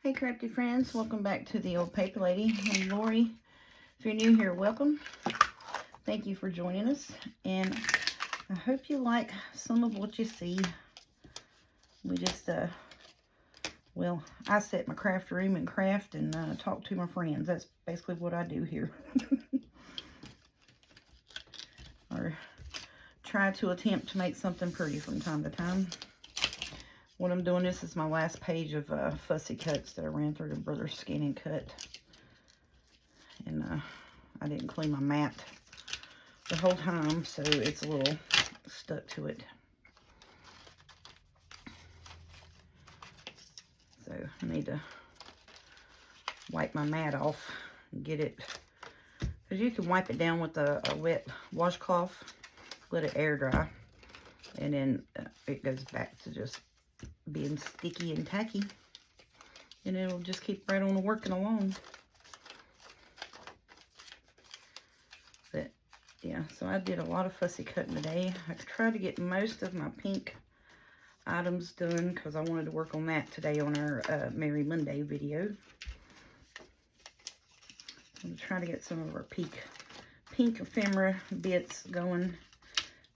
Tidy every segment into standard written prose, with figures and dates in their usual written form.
Hey crafty friends, welcome back to the Old Paper Lady. I'm Lori. If you're new here, welcome. Thank you for joining us, and I hope you like some of what you see. We just, well, I sit in my craft room and craft and talk to my friends. That's basically what I do here. Or try to attempt to make something pretty from time to time. What I'm doing, this is my last page of fussy cuts that I ran through the Brothers Skin and Cut. And I didn't clean my mat the whole time, so it's a little stuck to it. So I need to wipe my mat off and get it, because you can wipe it down with a wet washcloth, let it air dry, and then it goes back to just being sticky and tacky, and it'll just keep right on working along. But yeah, so I did a lot of fussy cutting today. I tried to get most of my pink items done because I wanted to work on that today on our Merry Monday video. I'm going to try to get some of our pink ephemera bits going.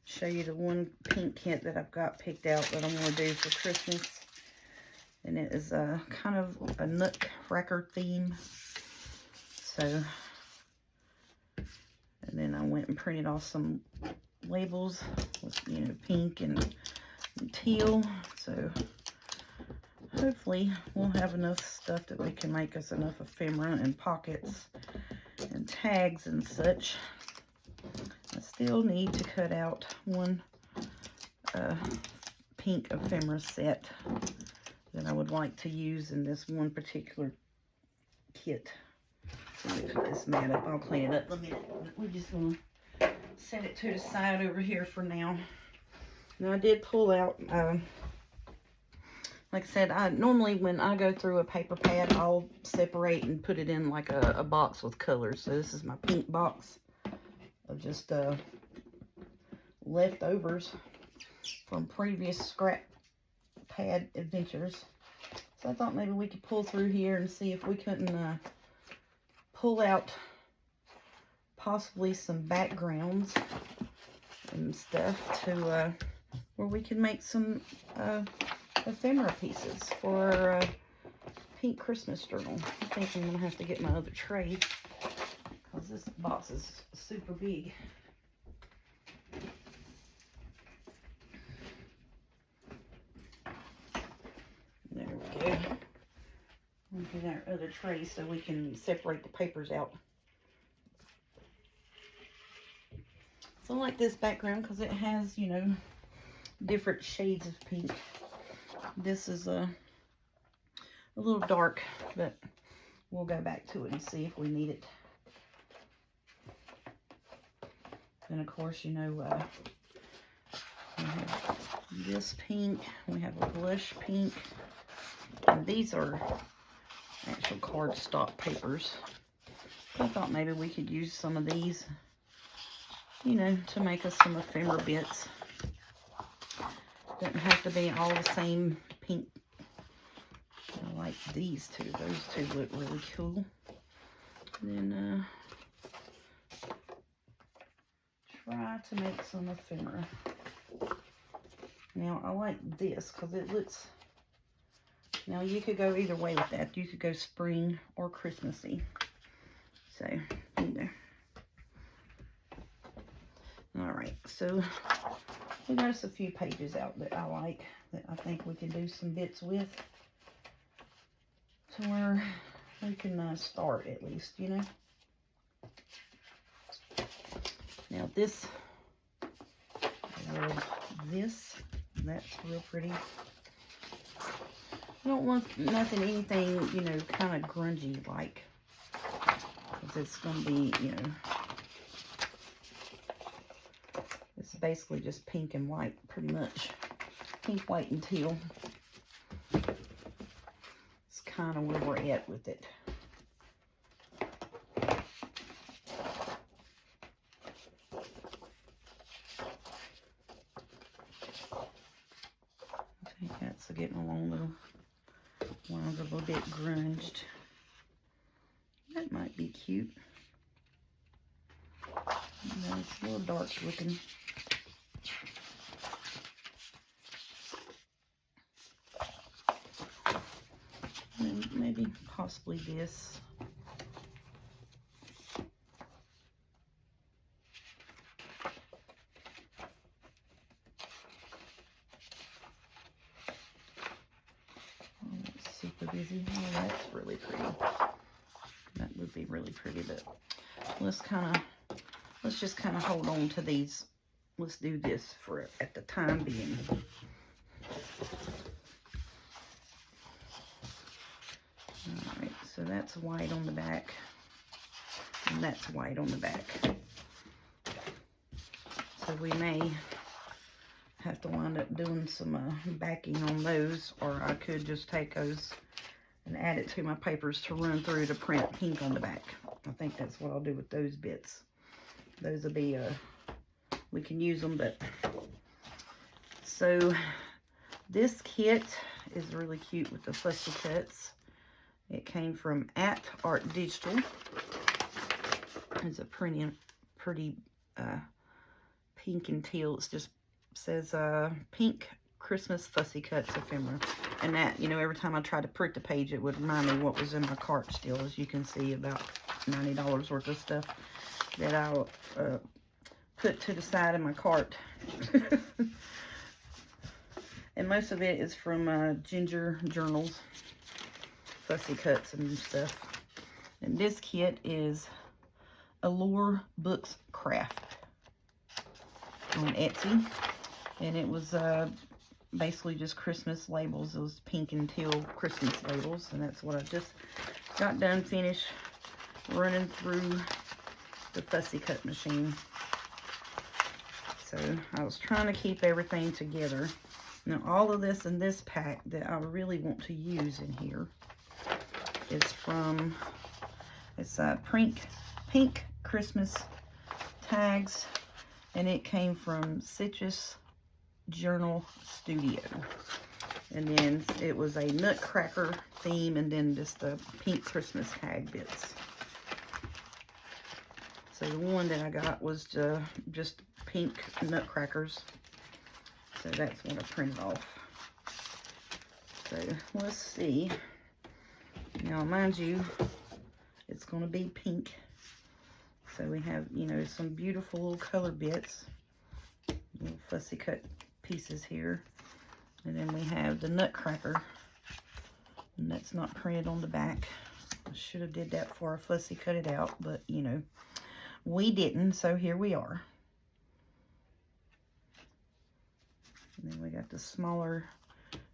Show you the one pink kit that I've got picked out that I'm going to do for Christmas. And it is kind of a Nutcracker theme. So, and then I went and printed off some labels with, you know, pink and teal. So hopefully we'll have enough stuff that we can make us enough ephemera and pockets and tags and such. I still need to cut out one pink ephemera set that I would like to use in this one particular kit. Let me put this mat up. I'll clean it up in a minute. We're just going to set it to the side over here for now. Now I did pull out, like I said, normally when I go through a paper pad, I'll separate and put it in like a box with colors. So this is my pink box of just leftovers from previous scrap pad adventures. So I thought maybe we could pull through here and see if we couldn't pull out possibly some backgrounds and stuff to where we can make some ephemera pieces for our pink Christmas journal. I think I'm going to have to get my other tray because this box is super big. There we go. We'll get our other tray so we can separate the papers out. So I like this background because it has, you know, different shades of pink. This is a little dark, but we'll go back to it and see if we need it. And of course, you know, we have this pink, we have a blush pink, and these are actual cardstock papers. I thought maybe we could use some of these, you know, to make us some ephemera bits. Doesn't have to be all the same pink. I like these two. Those two look really cool. And then try to make some ephemera. Now I like this because it looks, now you could go either way with that. You could go spring or Christmassy. So, you know. Alright, so we got us a few pages out that I like, that I think we can do some bits with, to where we can start at least, you know. Now this, I love this. That's real pretty. I don't want anything, you know, kind of grungy like, because it's going to be, you know, it's basically just pink and white, pretty much. Pink, white, and teal. It's kind of where we're at with it. I think that's getting along a little bit get grunged. That might be cute. No, it's a little dark looking. And maybe possibly this. Oh, that's super busy. Oh, that's really pretty. That would be really pretty, but let's just kind of hold on to these. Let's do this for at the time being. Alright, so that's white on the back, and that's white on the back. So we may have to wind up doing some backing on those, or I could just take those and add it to my papers to run through to print pink on the back. I think that's what I'll do with those bits. Those will be, we can use them, but... So, this kit is really cute with the fussy cuts. It came from At Art Digital. It's a pretty pink and teal. It just says pink Christmas fussy cuts ephemera. And that, you know, every time I try to print the page, it would remind me what was in my cart still. As you can see, about $90 worth of stuff that I'll put to the side of my cart. And most of it is from Ginger Journals, fussy cuts and stuff. And this kit is Allure Books Craft on Etsy. And it was basically just Christmas labels, those pink and teal Christmas labels. And that's what I just got done finished running through the fussy cut machine. So I was trying to keep everything together. Now all of this in this pack that I really want to use in here is from, it's pink Christmas tags, and it came from Citrus Journal Studio. And then it was a Nutcracker theme, and then just the pink Christmas tag bits. So the one that I got was just pink Nutcrackers. So that's what I printed off. So let's see. Now mind you, it's going to be pink. So we have, you know, some beautiful little color bits. Little fussy cut pieces here. And then we have the Nutcracker. And that's not printed on the back. I should have did that before I fussy cut it out. But, you know, we didn't. So here we are. And then we got the smaller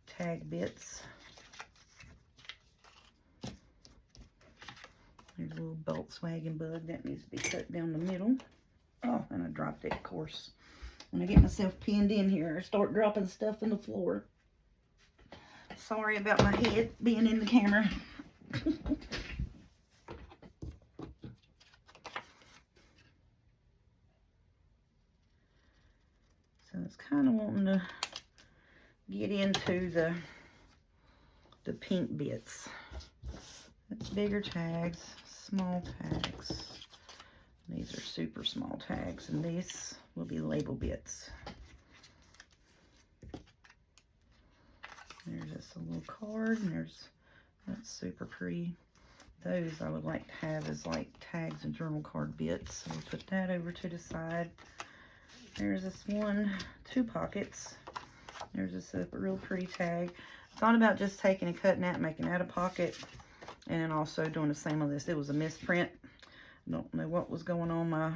tag bits. There's a little Volkswagen bug that needs to be cut down the middle. Oh, and I dropped it, of course. When I get myself pinned in here, I start dropping stuff on the floor. Sorry about my head being in the camera. So it's kind of wanting to get into the pink bits. That's bigger tags, small tags. These are super small tags, and these will be label bits. There's just a little card, and that's super pretty. Those I would like to have as like tags and journal card bits. So we'll put that over to the side. There's this one, 2 pockets. There's this a real pretty tag. Thought about just taking and cutting that, making that a pocket, and then also doing the same on this. It was a misprint. Don't know what was going on. My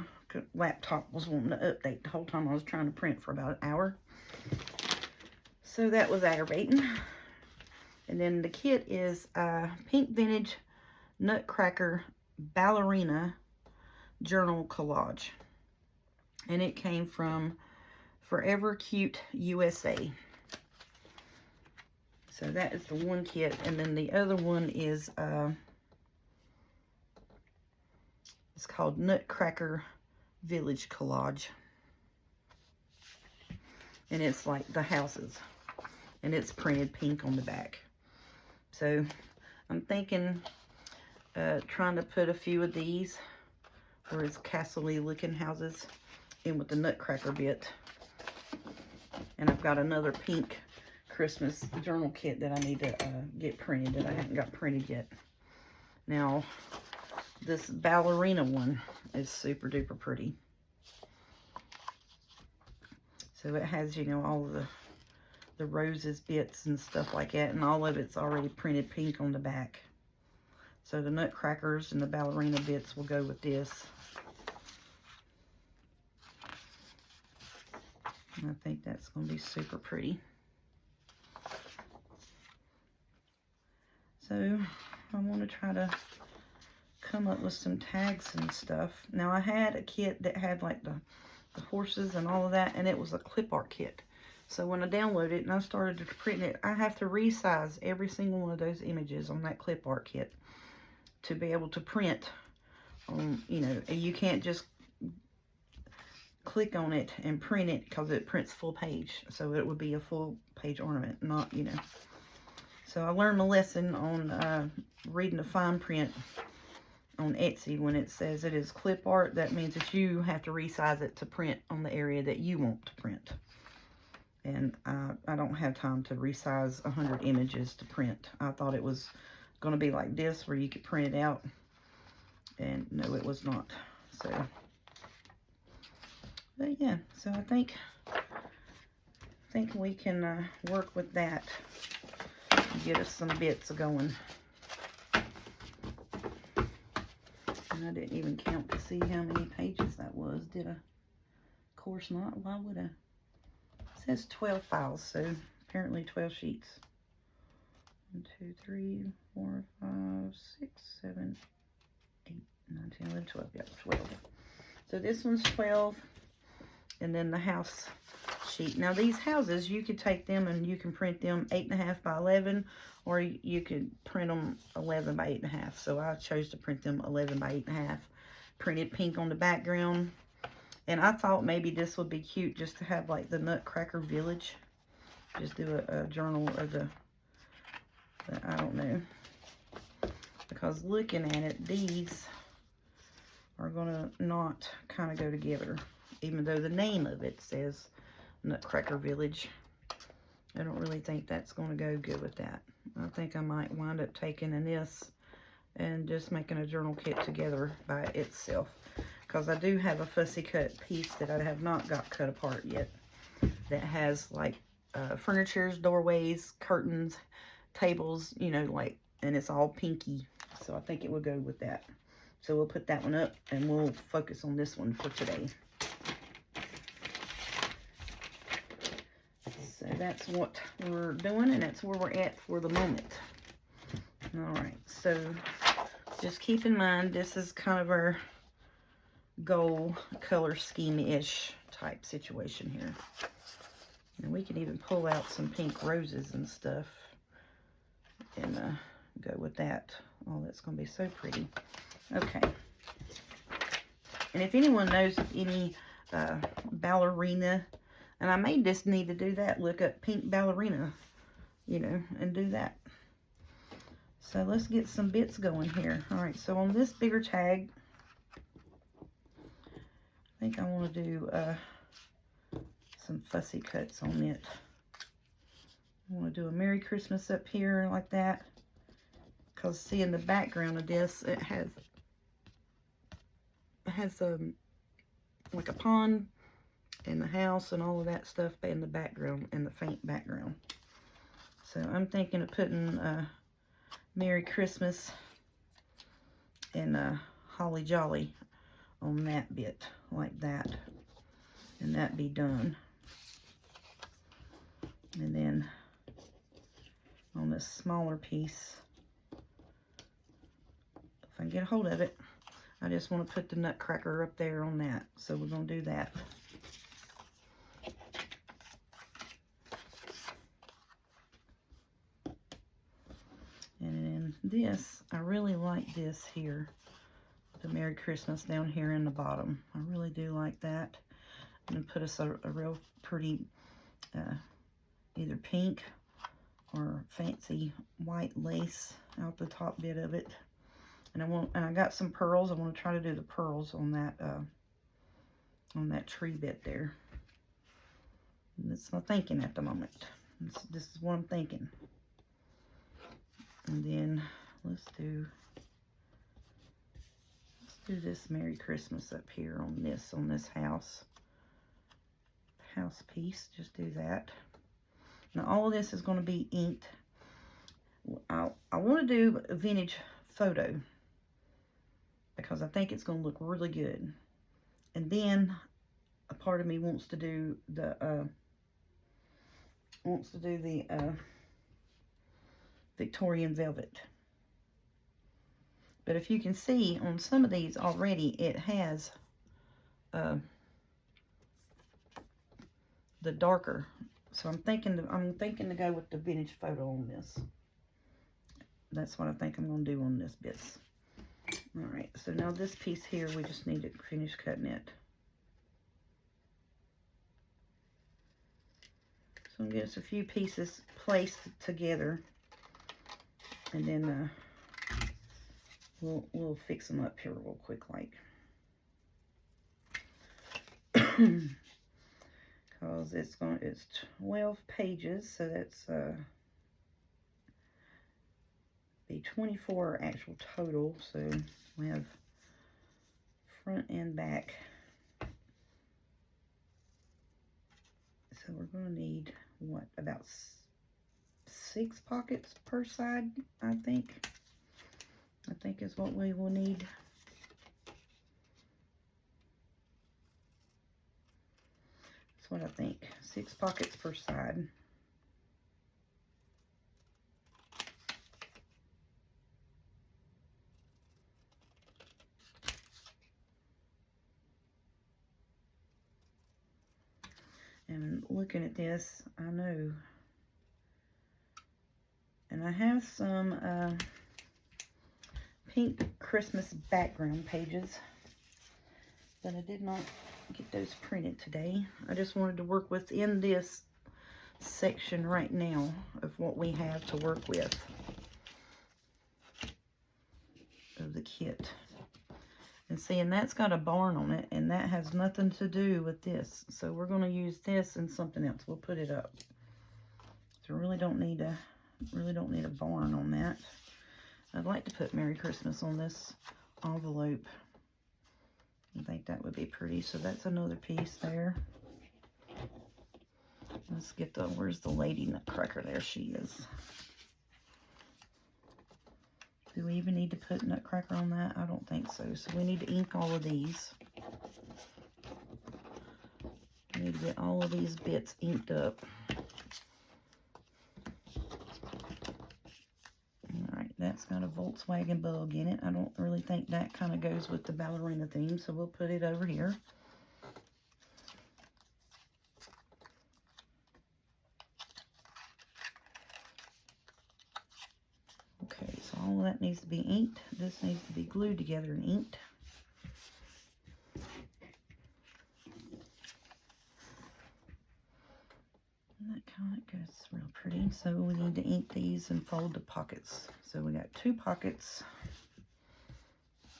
laptop was wanting to update the whole time I was trying to print for about an hour. So that was aggravating. And then the kit is Pink Vintage Nutcracker Ballerina Journal Collage. And it came from Forever Cute USA. So that is the one kit. And then the other one is it's called Nutcracker Village Collage. And it's like the houses. And it's printed pink on the back. So I'm thinking trying to put a few of these, or his castle-y looking houses, in with the Nutcracker bit. And I've got another pink Christmas journal kit that I need to get printed that I haven't got printed yet. Now, this ballerina one is super duper pretty. So it has, you know, all of the roses bits and stuff like that, and all of it's already printed pink on the back. So the nutcrackers and the ballerina bits will go with this. And I think that's going to be super pretty. So I want to try to come up with some tags and stuff. Now I had a kit that had like the horses and all of that, and it was a clip art kit. So when I downloaded it and I started to print it, I have to resize every single one of those images on that clip art kit to be able to print on, you know, and you can't just click on it and print it because it prints full page. So it would be a full page ornament, not, you know. So I learned my lesson on reading the fine print on Etsy. When it says it is clip art, that means that you have to resize it to print on the area that you want to print. And I don't have time to resize 100 images to print. I thought it was going to be like this where you could print it out, and no, it was not. So, but yeah, so I think we can work with that and get us some bits going. And I didn't even count to see how many pages that was, did I? Of course not. Why would I? It says 12 files, so apparently 12 sheets. 1, 2, 3, 4, 5, 6, 7, 8, 9, 10, 11, 12. Yeah, 12. So this one's 12. And then the house sheet. Now these houses, you could take them and you can print them 8.5 by 11, or you could print them 11 by 8.5. So I chose to print them 11 by 8.5. Printed pink on the background. And I thought maybe this would be cute just to have like the Nutcracker Village. Just do a journal of the I don't know. Because looking at it, these are going to not kind of go together. Even though the name of it says Nutcracker Village. I don't really think that's going to go good with that. I think I might wind up taking this and just making a journal kit together by itself. Because I do have a fussy cut piece that I have not got cut apart yet. That has like furnitures, doorways, curtains, tables, you know, like, and it's all pinky. So I think it will go with that. So we'll put that one up and we'll focus on this one for today. So that's what we're doing, and that's where we're at for the moment. All right, so just keep in mind, this is kind of our gold color scheme-ish type situation here. And we can even pull out some pink roses and stuff and go with that. Oh, that's going to be so pretty. Okay. And if anyone knows of any ballerina, and I may just need to do that, look up pink ballerina, you know, and do that. So let's get some bits going here. All right, so on this bigger tag, I think I want to do some fussy cuts on it. I want to do a Merry Christmas up here like that. Because see, in the background of this, it has like a pond and the house and all of that stuff in the background, in the faint background. So I'm thinking of putting Merry Christmas and Holly Jolly on that bit, like that. And that be done. And then on this smaller piece, if I can get a hold of it, I just want to put the Nutcracker up there on that. So we're going to do that. And then this, I really like this here. The Merry Christmas down here in the bottom. I really do like that. I'm going to put us a real pretty either pink or fancy white lace out the top bit of it. And I got some pearls. I want to try to do the pearls on that tree bit there. And that's my thinking at the moment. This is what I'm thinking. And then let's do this Merry Christmas up here on this house piece. Just do that. Now all of this is going to be inked. I want to do a vintage photo because I think it's going to look really good. And then a part of me wants to do the Victorian velvet. But if you can see on some of these already, it has the darker. So I'm thinking to go with the vintage photo on this. That's what I think I'm going to do on this bit. All right, so now this piece here, we just need to finish cutting it. So I'm getting a few pieces placed together, and then we'll fix them up here real quick, like. Because it's 12 pages, so that's be 24 actual total. So we have front and back. So we're going to need what, about 6 pockets per side, I think. I think is what we will need. That's what I think. 6 pockets per side. And looking at this, I know. And I have some pink Christmas background pages, but I did not get those printed today. I just wanted to work within this section right now of what we have to work with of the kit. And see, and that's got a barn on it, and that has nothing to do with this. So we're going to use this and something else. We'll put it up. So really don't need a barn on that. I'd like to put Merry Christmas on this envelope. I think that would be pretty. So that's another piece there. Let's get where's the Lady Nutcracker? There she is. Do we even need to put Nutcracker on that? I don't think so. So we need to ink all of these. We need to get all of these bits inked up. Alright, that's got a Volkswagen bug in it. I don't really think that kind of goes with the ballerina theme, so we'll put it over here. Okay, so all of that needs to be inked. This needs to be glued together and inked. And that kind of goes real pretty. So we need to ink these and fold the pockets. So we got 2 pockets,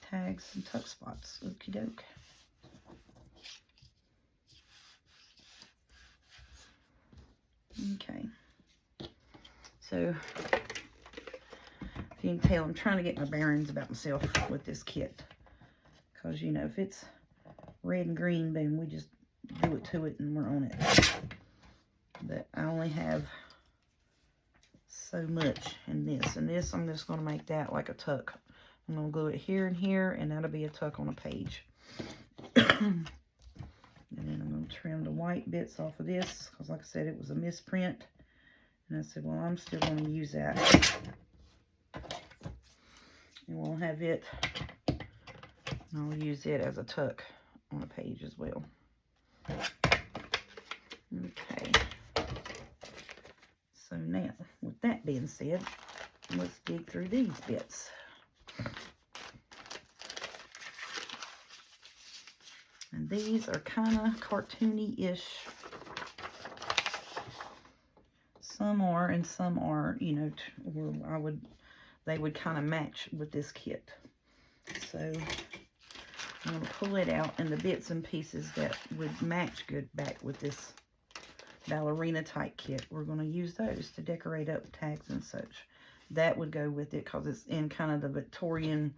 tags, and tuck spots. Okie doke. Okay. So you can tell I'm trying to get my bearings about myself with this kit, because you know, if it's red and green, then we just do it to it and we're on it. But I only have so much in this, and this I'm just going to make that like a tuck. I'm going to glue it here and here, and that'll be a tuck on a page. And then I'm going to trim the white bits off of this, because like I said, it was a misprint, and I said, well, I'm still going to use that. And we'll have it, and I'll use it as a tuck on a page as well. Okay. So now, with that being said, let's dig through these bits. And these are kind of cartoony-ish. Some are, and some are, you know, where they would kind of match with this kit. So I'm going to pull it out, and the bits and pieces that would match good back with this ballerina type kit, we're going to use those to decorate up tags and such. That would go with it because it's in kind of the Victorian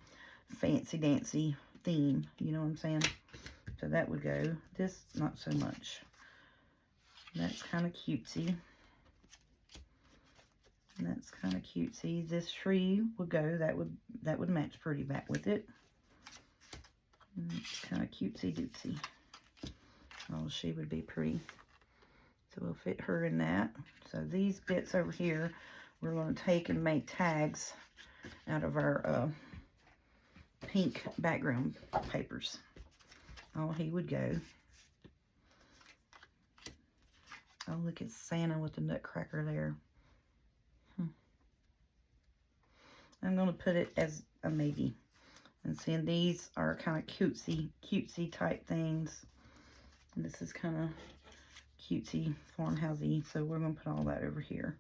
fancy dancy theme, you know what I'm saying? So that would go. This, not so much. That's kind of cutesy. That's kind of cutesy. This tree would go. That would match pretty back with it. And it's kind of cutesy dootsy. Oh, she would be pretty. So we'll fit her in that. So these bits over here, we're going to take and make tags out of our pink background papers. Oh, he would go. Oh, look at Santa with the nutcracker there. I'm going to put it as a maybe. And seeing these are kind of cutesy type things. And this is kind of cutesy, farmhousey. So we're going to put all that over here.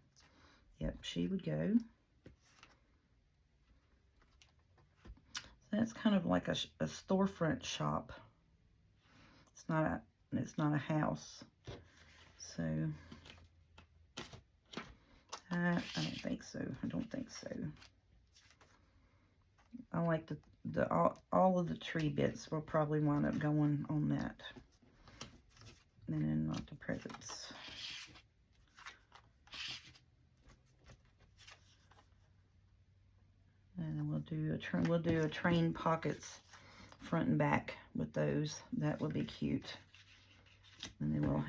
Yep, she would go. That's kind of like a storefront shop. It's not a house. So I don't think so. I don't think so. I like all of the tree bits will probably wind up going on that. And then not the presents. And we'll do a train pockets front and back with those. That would be cute. And then we'll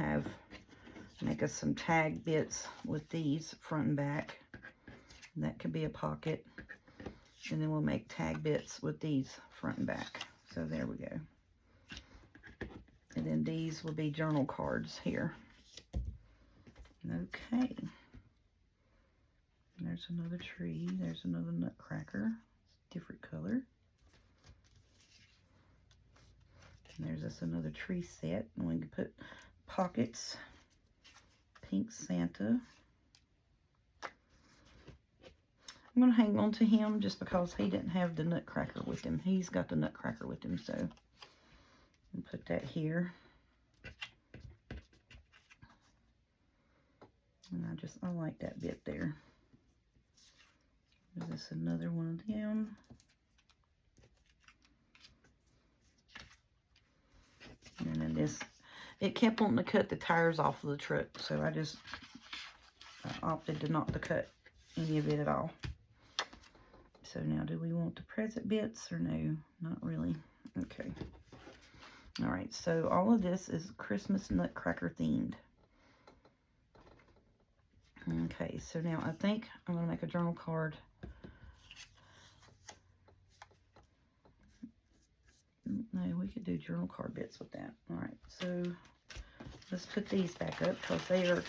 make us some tag bits with these front and back. And that could be a pocket. And then we'll make tag bits with these front and back. So there we go. And then these will be journal cards here. Okay. There's another tree. There's another nutcracker. Different color. And there's this another tree set. And we can put pockets. Pink Santa. I'm going to hang on to him just because he didn't have the nutcracker with him. He's got the nutcracker with him, so I'll put that here. And I like that bit there. Is this another one of them? And then this, it kept wanting to cut the tires off of the truck, so I just opted to not to cut any of it at all. So now, do we want the present bits or no? Not really. Okay. All right, so all of this is Christmas nutcracker themed. Okay, so now I think I'm going to make a journal card. No, we could do journal card bits with that. All right, so let's put these back up because they are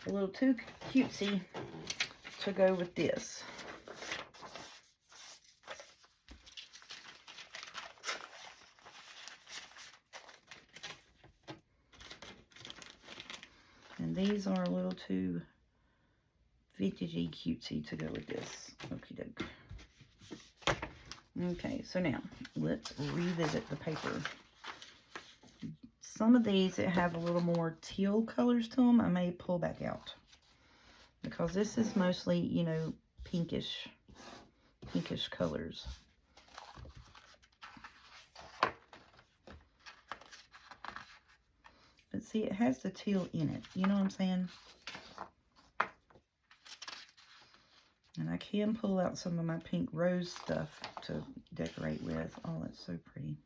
a little too cutesy to go with this. And these are a little too vintagey cutesy to go with this. Okie doke. Okay, so now let's revisit the paper. Some of these that have a little more teal colors to them, I may pull back out. Because this is mostly, you know, pinkish colors. But see, it has the teal in it. You know what I'm saying? And I can pull out some of my pink rose stuff to decorate with. Oh, that's so pretty.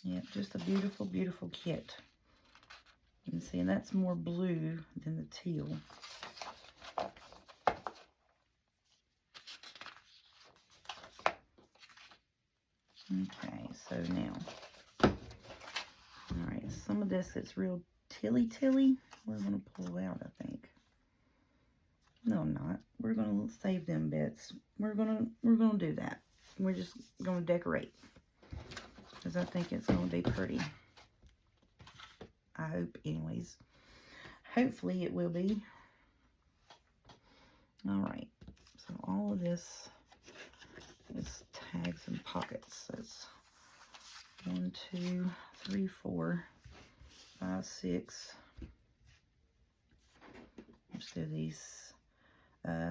Yeah, just a beautiful, beautiful kit. You can see, and that's more blue than the teal. Okay, so now, all right, some of this is real tilly. we're going to pull out, I think. No, I'm not. We're going to save them bits. We're going to do that. We're just going to decorate. Because I think it's going to be pretty. I hope, anyways. Hopefully it will be. Alright. So all of this is tags and pockets. That's 1, 2, 3, 4, 5, 6. Let's do these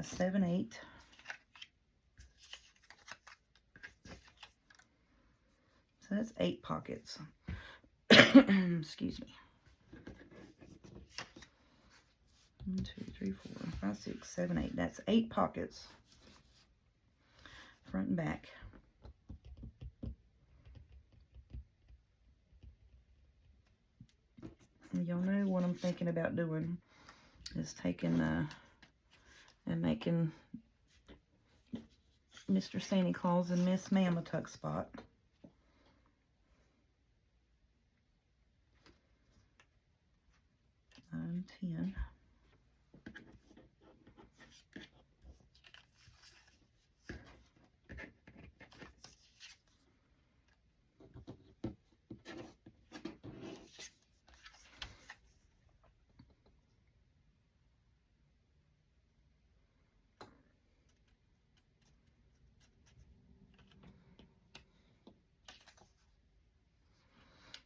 7, 8. So that's 8 pockets. Excuse me. 1, 2, 3, 4, 5, 6, 7, 8. That's 8 pockets. Front and back. And y'all know what I'm thinking about doing is taking and making Mr. Santa Claus and Miss Mamatuck spot. And 10.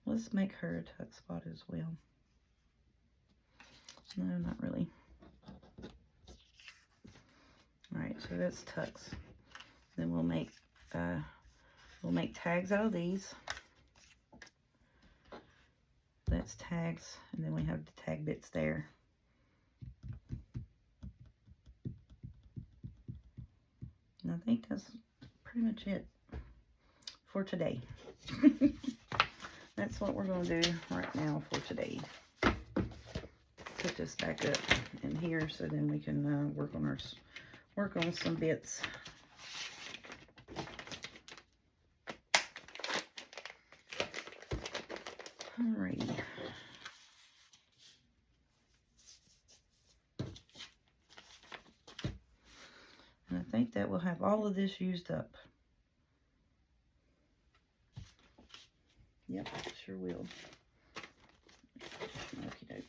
Let's make her a tuck spot as well. No, not really. Alright, so that's tucks. Then we'll make tags out of these. That's tags, and then we have the tag bits there. And I think that's pretty much it for today. That's what we're going to do right now for today. Put this back up in here so then we can work on some bits. Alrighty. And I think that will have all of this used up. Yep, sure will. Okay.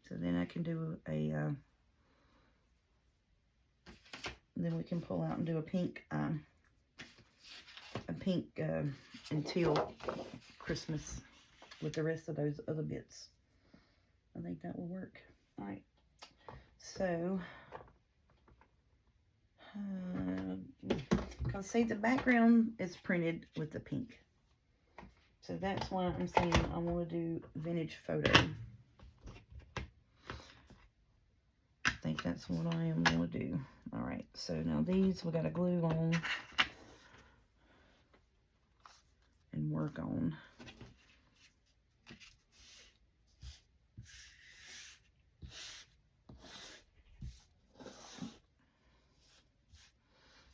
So then I can do then we can pull out and do a pink until Christmas with the rest of those other bits. I think that will work. All right. So, because see, the background is printed with the pink. So that's why I'm saying I want to do vintage photo. I think that's what I am going to do. All right, so now these we got to glue on and work on.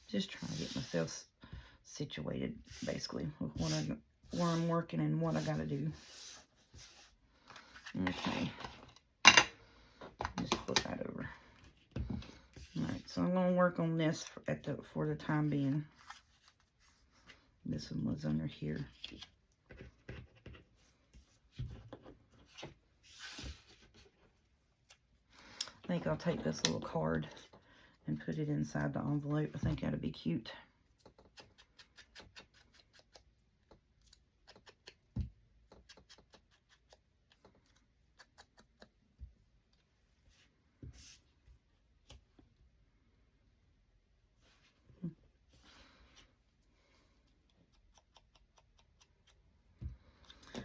Just trying to get myself situated, basically, with where I'm working and what I got to do. Okay. Just flip that over. Alright, so I'm going to work on this for the time being. This one was under here. I think I'll take this little card and put it inside the envelope. I think that'd be cute.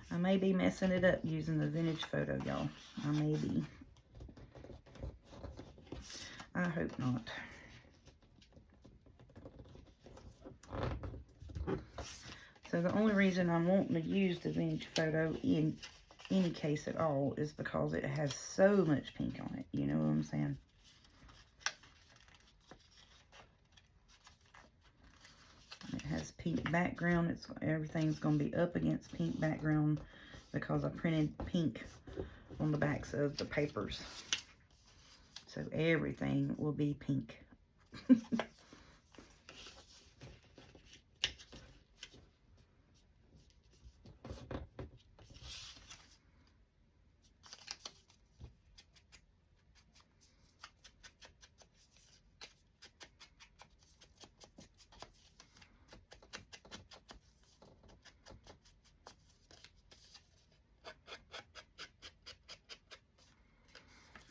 I may be messing it up using the vintage photo, y'all. I may be. I hope not. So the only reason I'm wanting to use the vintage photo in any case at all is because it has so much pink on it. You know what I'm saying? It has pink background. Everything's going to be up against pink background because I printed pink on the backs of the papers. So everything will be pink.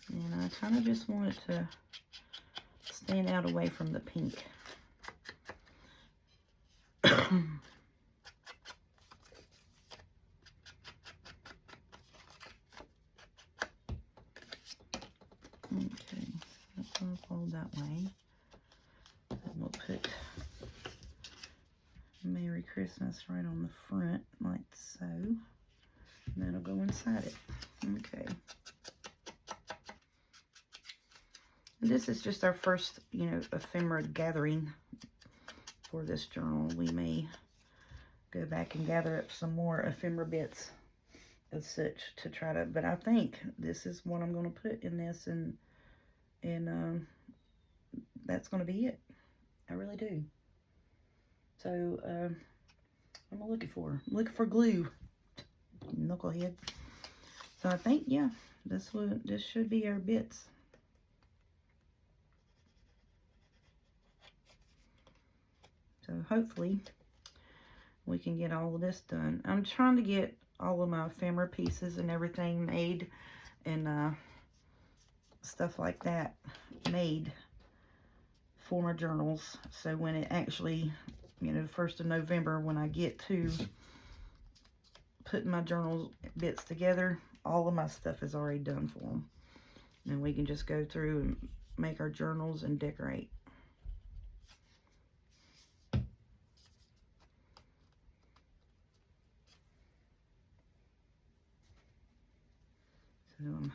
And I kind of just want it to stand out away from the pink. Okay, that's going to fold that way. And we'll put Merry Christmas right on the front, like so. And that'll go inside it. Okay. And this is just our first, you know, ephemera gathering for this journal. We may go back and gather up some more ephemera bits of such to try to, but I think this is what I'm going to put in this, and that's going to be it. I really do. So I'm looking for glue, knucklehead. So I think, yeah, this should be our bits. So hopefully we can get all of this done. I'm trying to get all of my ephemera pieces and everything made, and stuff like that made for my journals. So when it actually, you know, the 1st of November, when I get to putting my journal bits together, all of my stuff is already done for them. And we can just go through and make our journals and decorate. So I'm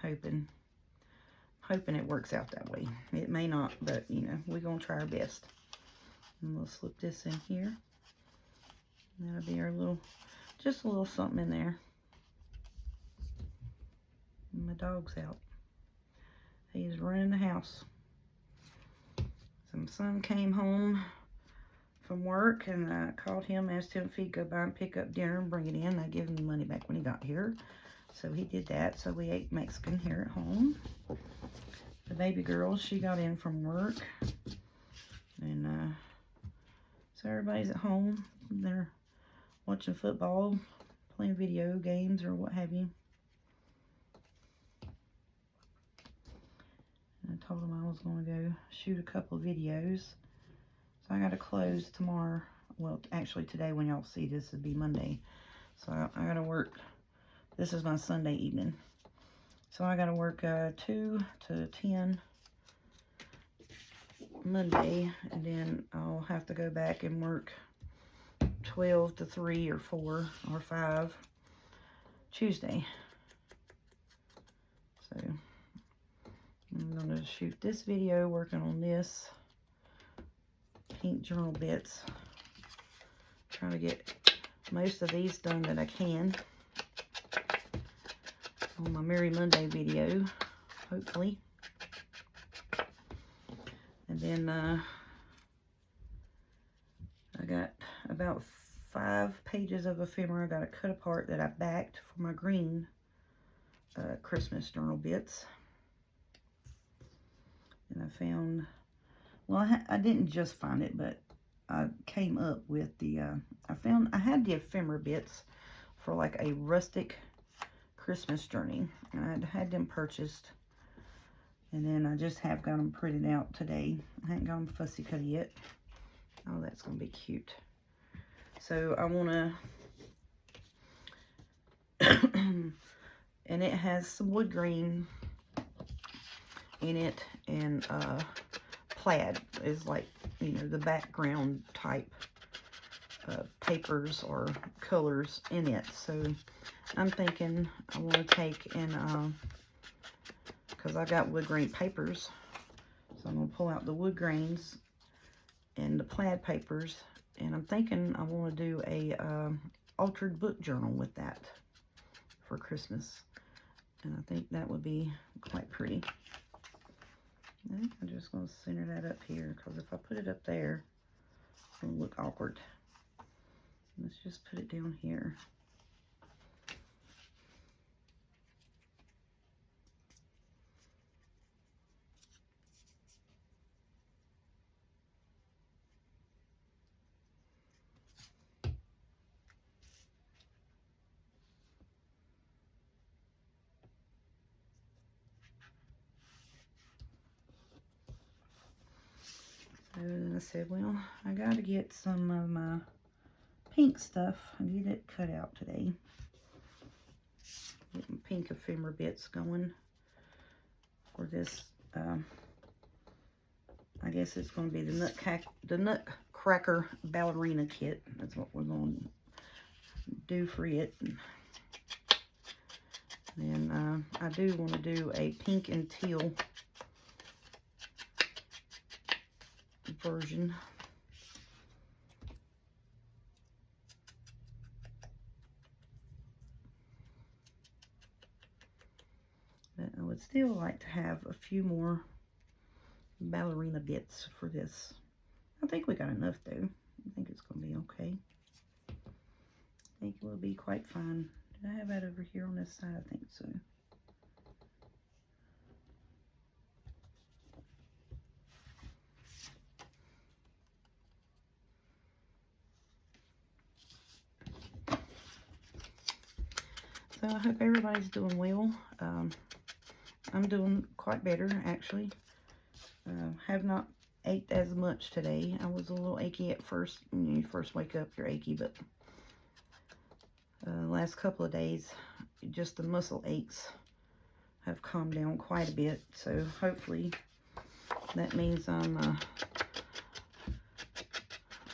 hoping it works out that way. It may not, but you know, we're gonna try our best. And we'll slip this in here. That'll be our little, just a little something in there. And my dog's out. He's running the house. So my son came home from work, and I called him, asked him if he'd go by and pick up dinner and bring it in. I gave him the money back when he got here. So he did that. So we ate Mexican here at home. The baby girl, she got in from work. And so everybody's at home. They're watching football, playing video games, or what have you. And I told them I was going to go shoot a couple of videos. So I got to close tomorrow. Well, actually today, when y'all see this, it'll be Monday. So I got to work. This is my Sunday evening. So I got to work 2 to 10 Monday, and then I'll have to go back and work 12 to 3 or 4 or 5 Tuesday. So I'm going to shoot this video working on this pink journal bits. Try to get most of these done that I can on my Merry Monday video, hopefully. And then I got about 5 pages of ephemera I got to cut apart that I backed for my green Christmas journal bits. And I found, well, I didn't just find it, but I came up with the, I had the ephemera bits for like a rustic Christmas journey, and I had them purchased, and then I just have got them printed out today. I haven't got them fussy cut yet. Oh, that's gonna be cute. So I want to and it has some wood green in it, and plaid is like, you know, the background type papers or colors in it. So I'm thinking I want to take and because I got wood grain papers, so I'm going to pull out the wood grains and the plaid papers, and I'm thinking I want to do a altered book journal with that for Christmas. And I think that would be quite pretty. I think I'm just going to center that up here, because if I put it up there, it's going to look awkward. Let's just put it down here. So then I said, well, I got to get some of my pink stuff and get it cut out today. Get my pink ephemera bits going for this. I guess it's going to be the Nutcracker ballerina kit. That's what we're going to do for it. And I do want to do a pink and teal version. But I would still like to have a few more ballerina bits for this. I think we got enough though. I think it's going to be okay. I think it will be quite fine. Did I have that over here on this side? I think so. So I hope everybody's doing well. I'm doing quite better, actually. Have not ate as much today. I was a little achy at first. When you first wake up, you're achy, but last couple of days, just the muscle aches have calmed down quite a bit. So hopefully that means I'm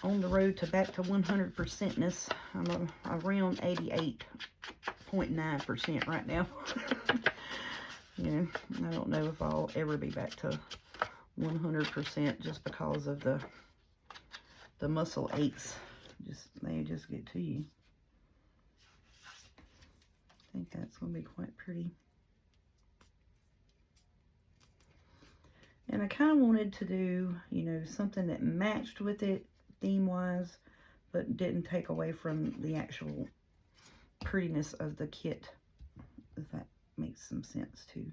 on the road to back to 100%ness. I'm around 88.9% right now. Yeah, I don't know if I'll ever be back to 100% just because of the muscle aches. They just get to you. I think that's going to be quite pretty. And I kind of wanted to do, you know, something that matched with it theme-wise, but didn't take away from the actual prettiness of the kit, if that makes some sense too.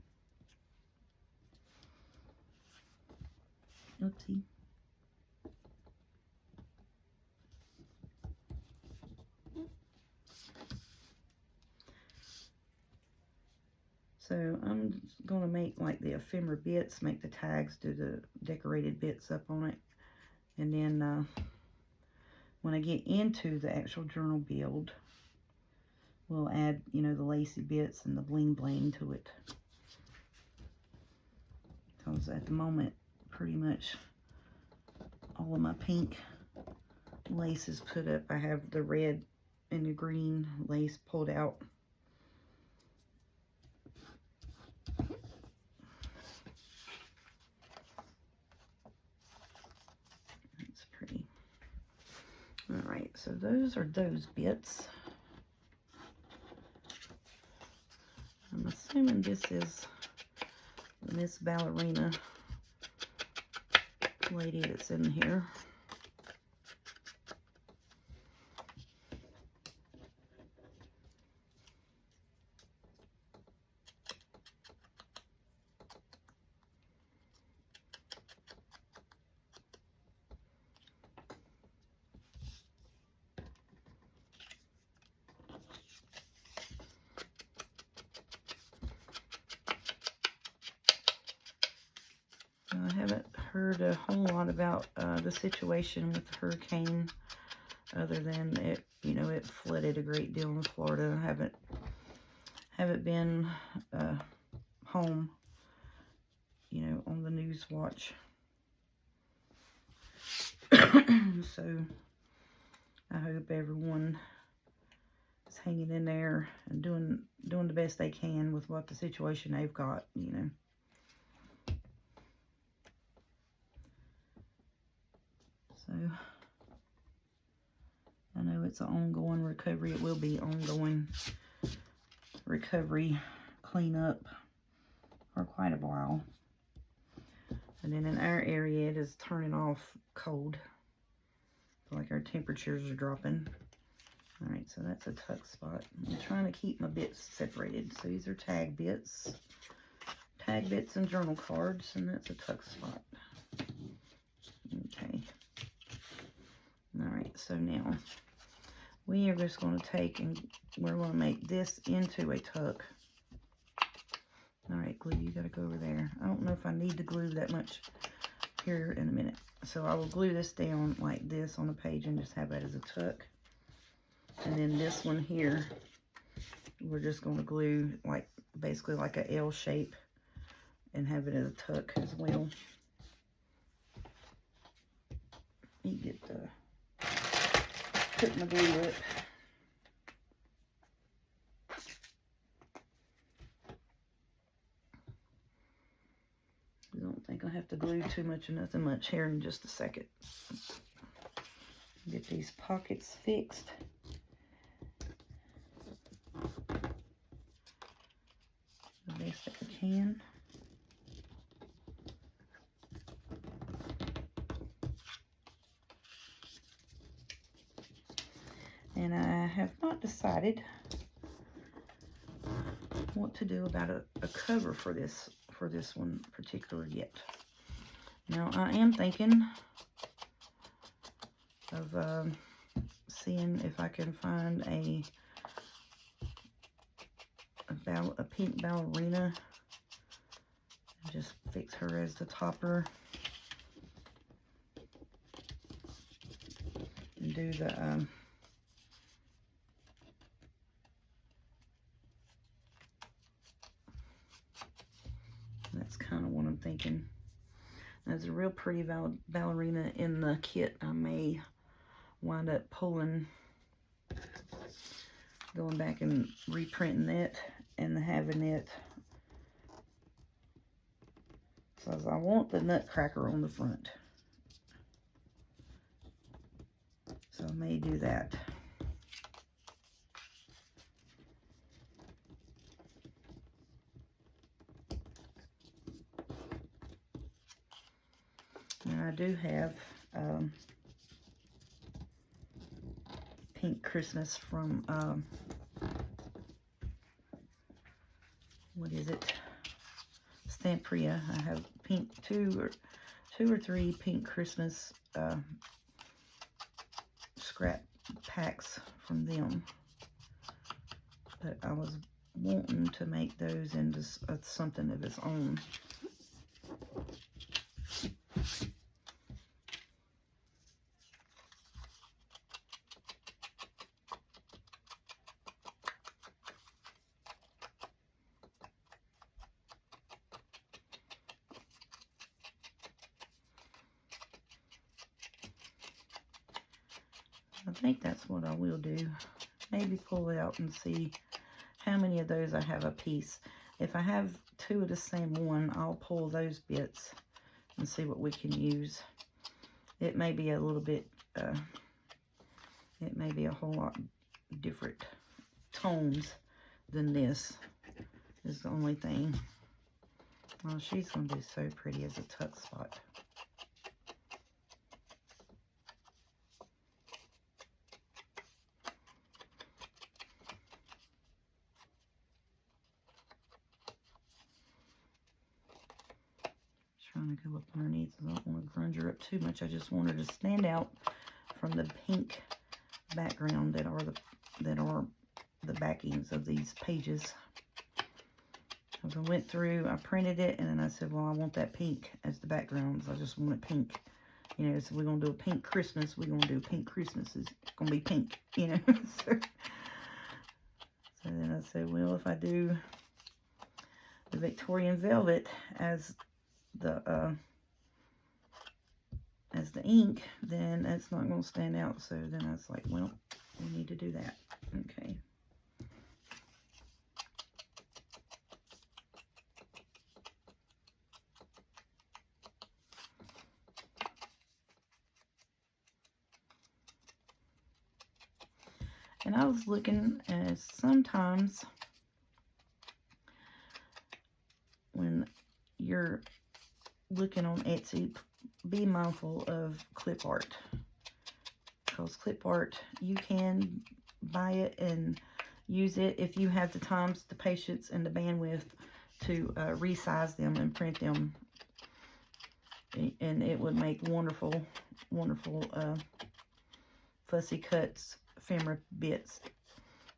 Oopsie. So I'm going to make like the ephemera bits, make the tags, do the decorated bits up on it. And then when I get into the actual journal build, we'll add, you know, the lacy bits and the bling bling to it. Because at the moment, pretty much all of my pink lace is put up. I have the red and the green lace pulled out. That's pretty. Alright, so those are those bits. I'm assuming this is Miss Ballerina lady that's in here. I haven't heard a whole lot about the situation with the hurricane, other than it, you know, it flooded a great deal in Florida. I haven't been home, you know, on the news watch. So I hope everyone is hanging in there and doing the best they can with what the situation they've got, you know. So I know it's an ongoing recovery. It will be ongoing recovery cleanup for quite a while. And then in our area, it is turning off cold. Like our temperatures are dropping. All right, so that's a tuck spot. I'm trying to keep my bits separated. So these are tag bits and journal cards, and that's a tuck spot. Okay. All right, so now we are just going to take and we're going to make this into a tuck. All right, glue, you got to go over there. I don't know if I need to glue that much here in a minute. So I will glue this down like this on the page and just have that as a tuck. And then this one here, we're just going to glue like basically like a L shape and have it as a tuck as well. You get the put my glue up. I don't think I have to glue too much or nothing much here in just a second. Get these pockets fixed. The best that I can. And I have not decided what to do about a cover for this one particular yet. Now I am thinking of seeing if I can find a pink ballerina and just fix her as the topper and do the that's kind of what I'm thinking. There's a real pretty ballerina in the kit. I may wind up going back and reprinting it and having it. So I want the nutcracker on the front. So I may do that. And I do have Pink Christmas from, what is it? Stamperia. I have two or three Pink Christmas scrap packs from them. But I was wanting to make those into something of its own. I think that's what I will do. Maybe pull out and see how many of those I have a piece. If I have two of the same one, I'll pull those bits and see what we can use. It may be a little bit, it may be a whole lot different tones than this is the only thing. Well, she's going to be so pretty as a tuck spot. Trying to go up underneath. I don't want to grunge her up too much. I just want her to stand out from the pink background that are the backings of these pages. As I went through, I printed it, and then I said, well, I want that pink as the background. So I just want it pink. You know, so we're going to do a pink Christmas. We're going to do pink Christmas. It's going to be pink, you know. So then I said, well, if I do the Victorian Velvet as the ink, then it's not going to stand out. So then I was like, well, we need to do that. Okay. And I was looking at sometimes looking on Etsy, be mindful of clip art. Because clip art, you can buy it and use it if you have the times, the patience, and the bandwidth to resize them and print them. And it would make wonderful, wonderful fussy cuts, ephemera bits.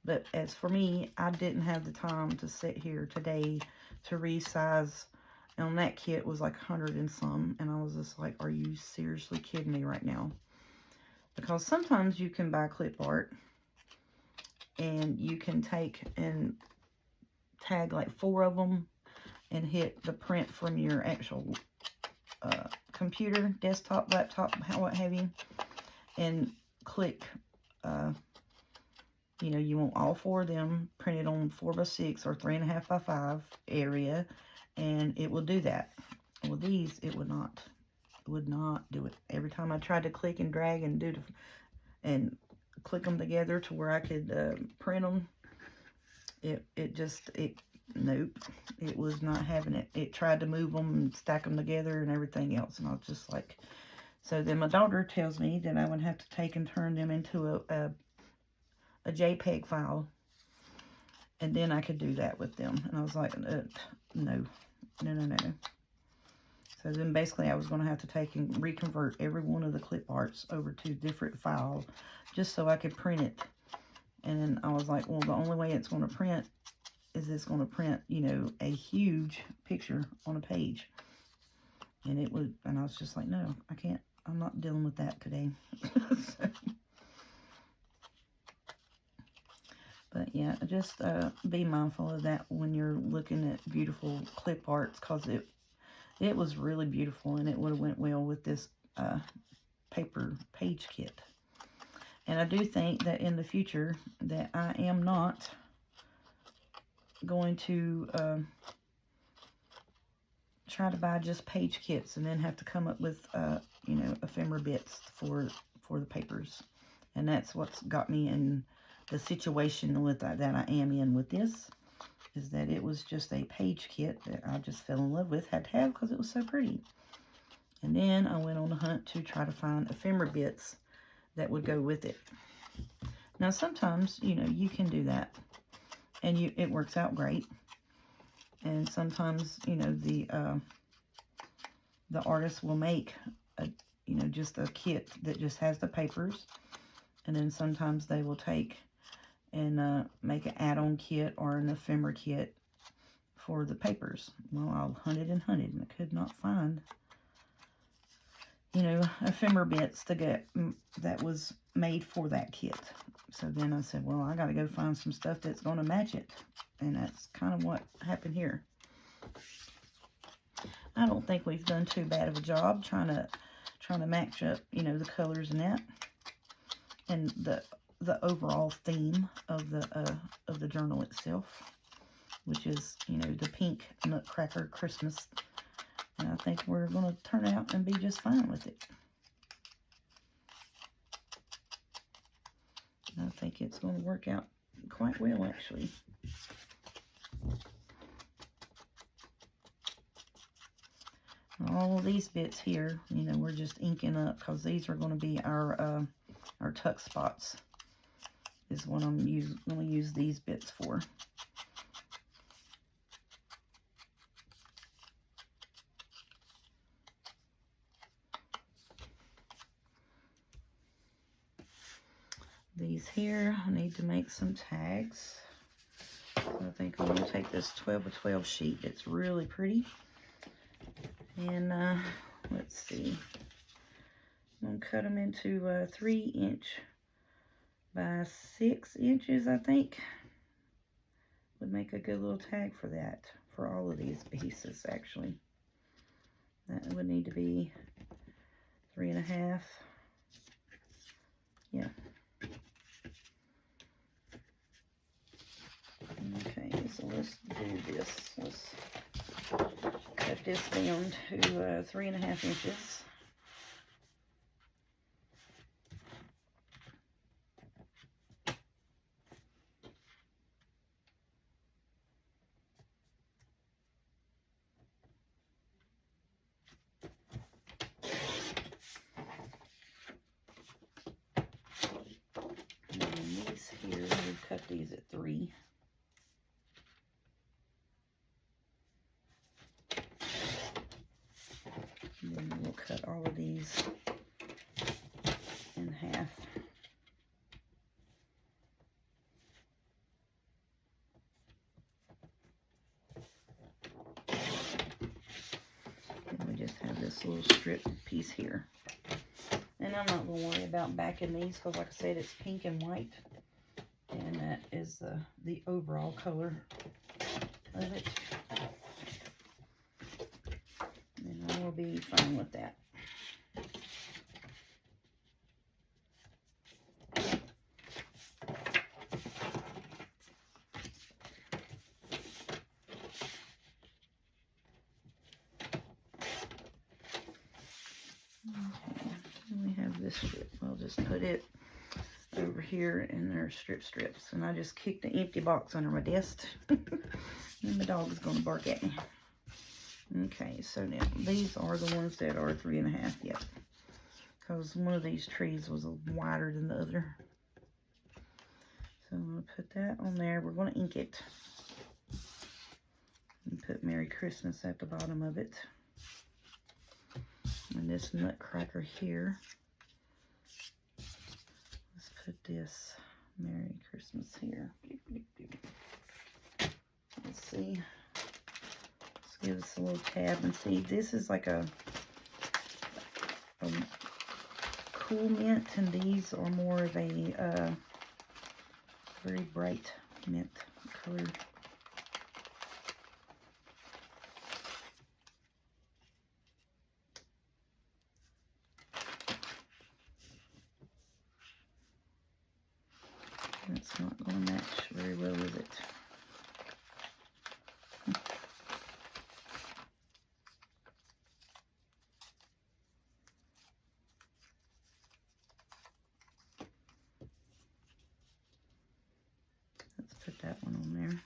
But as for me, I didn't have the time to sit here today to resize. And on that kit was like 100 and some. And I was just like, are you seriously kidding me right now? Because sometimes you can buy clip art and you can take and tag like 4 of them and hit the print from your actual computer, desktop, laptop, what have you, and click, you know, you want all 4 of them printed on 4x6 or 3.5x5 area, and it will do that. Well, these, it would not do it. Every time I tried to click and drag and do and click them together to where I could print them, nope, it was not having it. It tried to move them and stack them together and everything else, and I was just like, so then my daughter tells me that I would have to take and turn them into a JPEG file, and then I could do that with them. And I was like, no. So then basically I was going to have to take and reconvert every one of the clip arts over to different files just so I could print it. And then I was like, well, the only way it's going to print is it's going to print, you know, a huge picture on a page. And it would, and I was just like, no, I can't, I'm not dealing with that today. So, but yeah, just be mindful of that when you're looking at beautiful clip arts, because it was really beautiful, and it would have went well with this paper page kit. And I do think that in the future that I am not going to try to buy just page kits and then have to come up with you know, ephemera bits for the papers. And that's what's got me in the situation with that I am in with this, is that it was just a page kit that I just fell in love with, had to have because it was so pretty. And then I went on a hunt to try to find ephemera bits that would go with it. Now sometimes, you know, you can do that and it works out great. And sometimes, you know, the artist will make a, you know, just a kit that just has the papers. And then sometimes they will take and make an add-on kit or an ephemera kit for the papers. Well, I hunted and hunted and I could not find, you know, ephemera bits to get that was made for that kit. So then I said, well, I got to go find some stuff that's going to match it. And that's kind of what happened here. I don't think we've done too bad of a job trying to match up, you know, the colors and that, and the overall theme of the journal itself, which is, you know, the pink Nutcracker Christmas. And I think we're going to turn out and be just fine with it. I think it's going to work out quite well, actually. All of these bits here, you know, we're just inking up because these are going to be our tuck spots, is what I'm going to use these bits for. These here, I need to make some tags. So I think I'm going to take this 12x12 sheet. It's really pretty. And let's see. I'm going to cut them into 3" by 6 inches, I think. Would make a good little tag for that, for all of these pieces, actually. That would need to be 3.5. Yeah. Okay, so let's do this. Let's cut this down to 3.5 inches. cut these at 3. And then we'll cut all of these in half. And we just have this little strip piece here. And I'm not going to worry about backing these because, like I said, it's pink and white. And that is the overall color of it. And I will be fine with that. This strip, I'll just put it over here in their strips, and I just kicked an empty box under my desk and my dog is going to bark at me. Okay, so now these are the ones that are 3.5 yet, because one of these trees was wider than the other. So I'm going to put that on there. We're going to ink it and put Merry Christmas at the bottom of it. And this nutcracker here, let's put this Merry Christmas here. Let's see. Let's give us a little tab and see. This is like a cool mint, and these are more of a very bright mint color. That's not going to match very well with it. Let's put that one on there.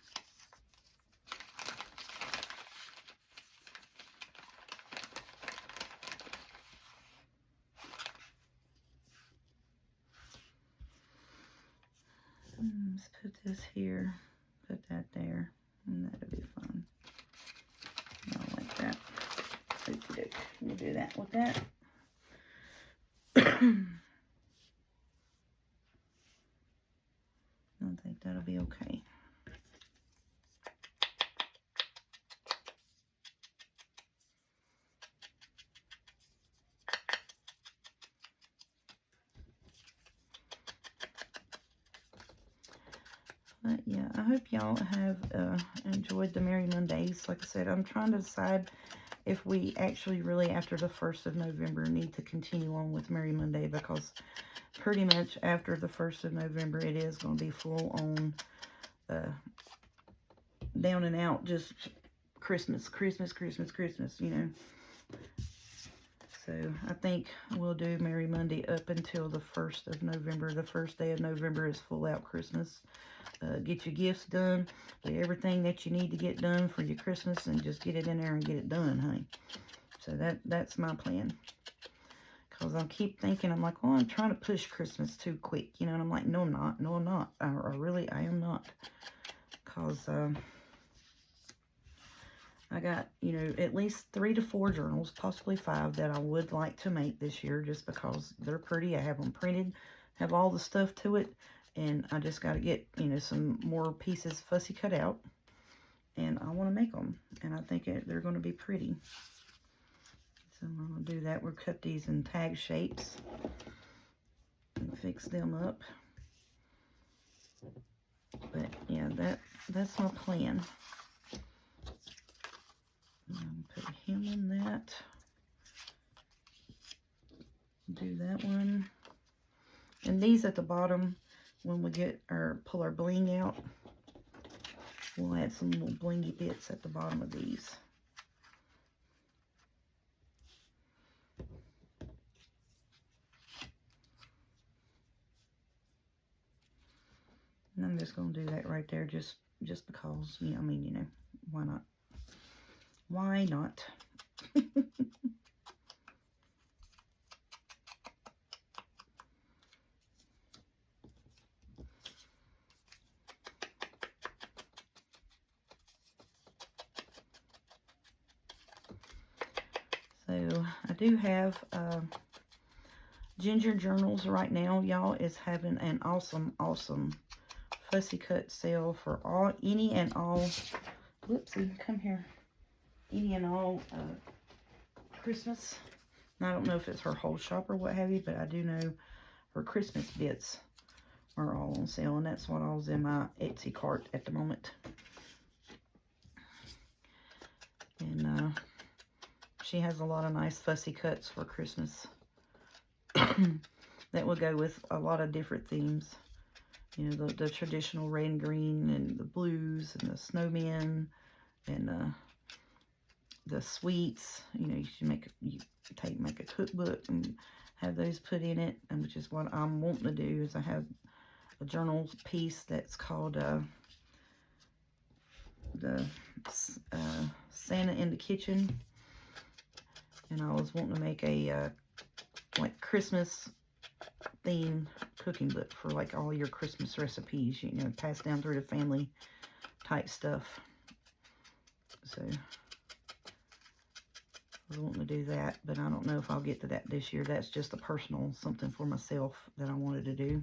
Let's put this here, put that there, and that'll be fun. I like that. Okey-doke. We'll do that with that. I think that'll be okay. But yeah, I hope y'all have enjoyed the Merry Mondays. Like I said, I'm trying to decide if we actually really, after the 1st of November, need to continue on with Merry Monday, because pretty much after the 1st of November, it is going to be full on down and out, just Christmas, you know. So I think we'll do Merry Monday up until the 1st of November. The first day of November is full out Christmas. Get your gifts done, do everything that you need to get done for your Christmas, and just get it in there and get it done, honey. So that's my plan. Because I keep thinking, I'm like, oh, I'm trying to push Christmas too quick, you know, and I'm like, no, I'm not. No, I'm not. I am not. Because I got, you know, at least 3 to 4 journals, possibly 5, that I would like to make this year, just because they're pretty. I have them printed, have all the stuff to it. And I just got to get, you know, some more pieces fussy cut out. And I want to make them. And I think they're going to be pretty. So I'm going to do that. We'll cut these in tag shapes. And fix them up. But, yeah, that's my plan. Put him in that. Do that one. And these at the bottom, when we pull our bling out, we'll add some little blingy bits at the bottom of these. And I'm just going to do that right there, just because, you know, I mean, you know, why not? Why not? do have Ginger Journals right now. Y'all is having an awesome, awesome fussy cut sale for any and all. Whoopsie, come here. Any and all Christmas. I don't know if it's her whole shop or what have you, but I do know her Christmas bits are all on sale, and that's what all's in my Etsy cart at the moment. And she has a lot of nice fussy cuts for Christmas that will go with a lot of different themes. You know, the traditional red and green, and the blues, and the snowmen, and the sweets. You know, make a cookbook and have those put in it, and which is what I'm wanting to do. Is I have a journal piece that's called the Santa in the Kitchen, and I was wanting to make a like Christmas themed cooking book for like all your Christmas recipes, you know, passed down through the family type stuff. So I was wanting to do that, but I don't know if I'll get to that this year. That's just a personal something for myself that I wanted to do.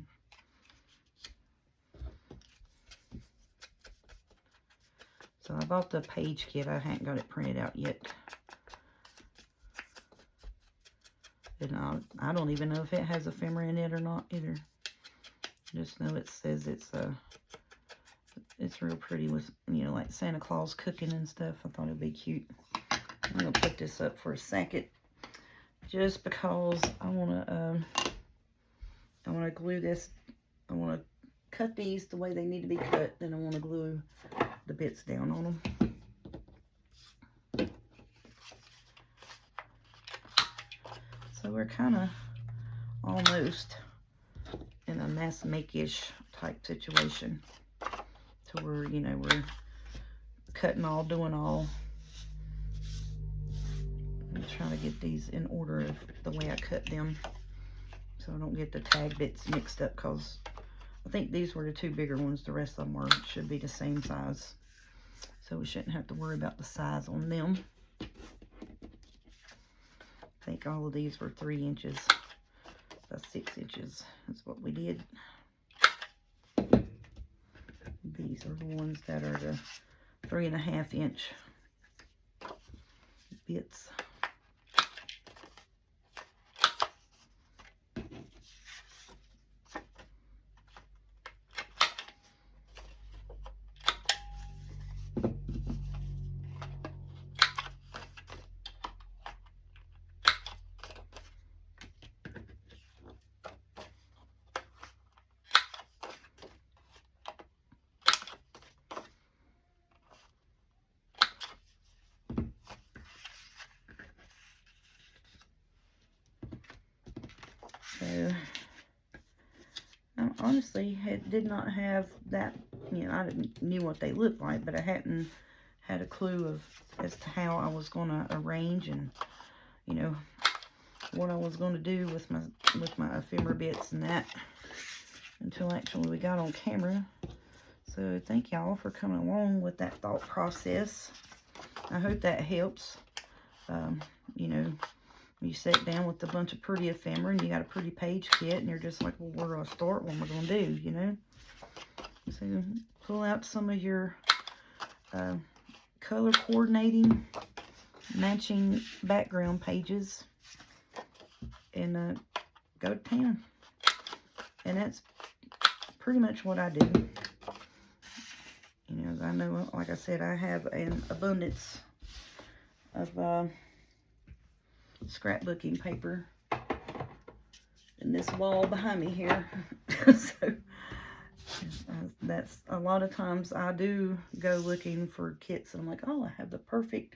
So I bought the page kit. I haven't got it printed out yet. And I don't even know if it has ephemera in it or not either. Just know it says it's real pretty with, you know, like Santa Claus cooking and stuff. I thought it'd be cute. I'm gonna put this up for a second, just because I wanna glue this. I wanna cut these the way they need to be cut. Then I wanna glue the bits down on them. So we're kind of almost in a mess make-ish type situation, to where, you know, we're cutting all, doing all. I'm trying to get these in order of the way I cut them, so I don't get the tag bits mixed up, because I think these were the two bigger ones. The rest of them should be the same size, so we shouldn't have to worry about the size on them. I think all of these were 3 inches by 6 inches. That's what we did. These are the ones that are the 3.5 inch bits. So, I honestly did not have that, you know, I knew what they looked like, but I hadn't had a clue as to how I was going to arrange, and, you know, what I was going to do with my ephemera bits and that, until actually we got on camera. So thank y'all for coming along with that thought process. I hope that helps. You know, you sit down with a bunch of pretty ephemera and you got a pretty page kit, and you're just like, well, where do I start? What am I going to do, you know? So pull out some of your color coordinating, matching background pages, and go to town. And that's pretty much what I do. You know, I know, like I said, I have an abundance of scrapbooking paper in this wall behind me here. So that's a lot of times I do go looking for kits, and I'm like, oh, I have the perfect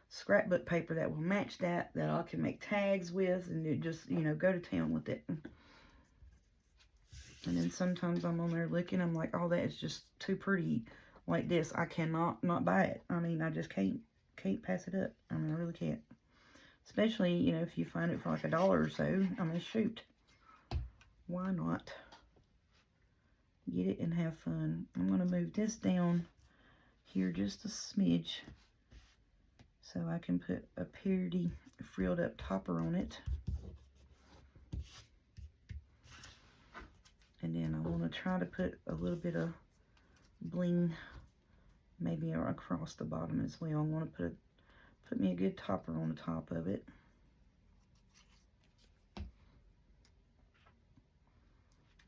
scrapbook paper that will match that I can make tags with, and you just, you know, go to town with it. And then sometimes I'm on there looking, I'm like, oh, that is just too pretty like this. I cannot not buy it. I mean, I just can't pass it up. I mean, I really can't. Especially, you know, if you find it for like $1 or so. I mean, shoot. Why not get it and have fun? I'm going to move this down here just a smidge, so I can put a pretty frilled up topper on it. And then I want to try to put a little bit of bling maybe across the bottom as well. I want to put me a good topper on the top of it.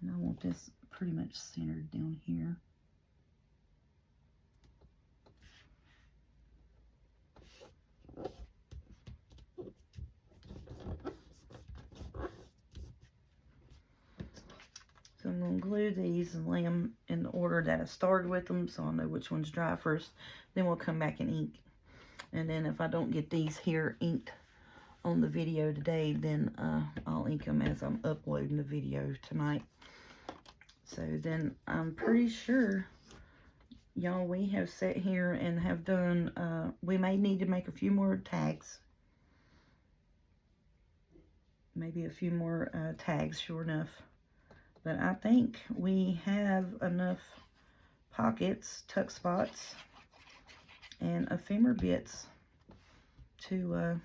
And I want this pretty much centered down here. So I'm going to glue these and lay them in the order that I started with them, so I'll know which one's dry first. Then we'll come back and ink. And then if I don't get these here inked on the video today, then I'll ink them as I'm uploading the video tonight. So then I'm pretty sure, y'all, we have sat here and have done, we may need to make a few more tags. Maybe a few more tags, sure enough. But I think we have enough pockets, tuck spots, and ephemera bits to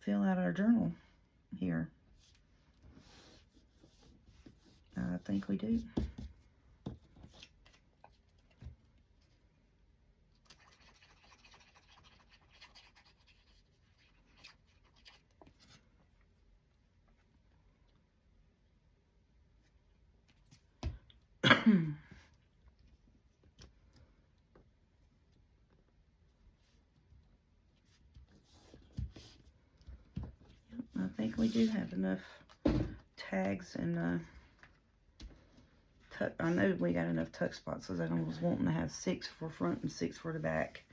fill out our journal here. I think we do. I think we do have enough tags and tuck. I know we got enough tuck spots because I was wanting to have 6 for front and 6 for the back.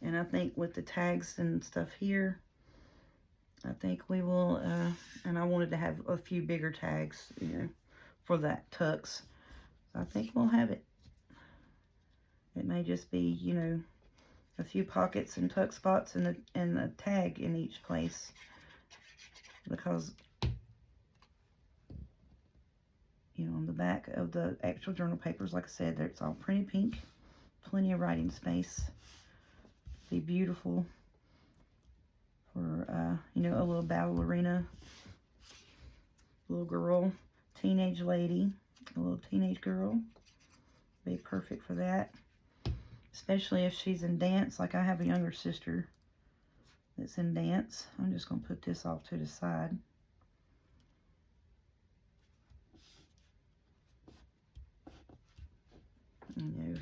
And I think with the tags and stuff here, I think we will, and I wanted to have a few bigger tags, you know, for that tucks. So I think we'll have it. It may just be, you know, a few pockets and tuck spots and a tag in each place. Because, you know, on the back of the actual journal papers, like I said, it's all printed pink. Plenty of writing space. Be beautiful for, you know, a little ballerina, little girl, teenage lady, a little teenage girl. Be perfect for that. Especially if she's in dance, like I have a younger sister that's in dance. I'm just going to put this off to the side. You know,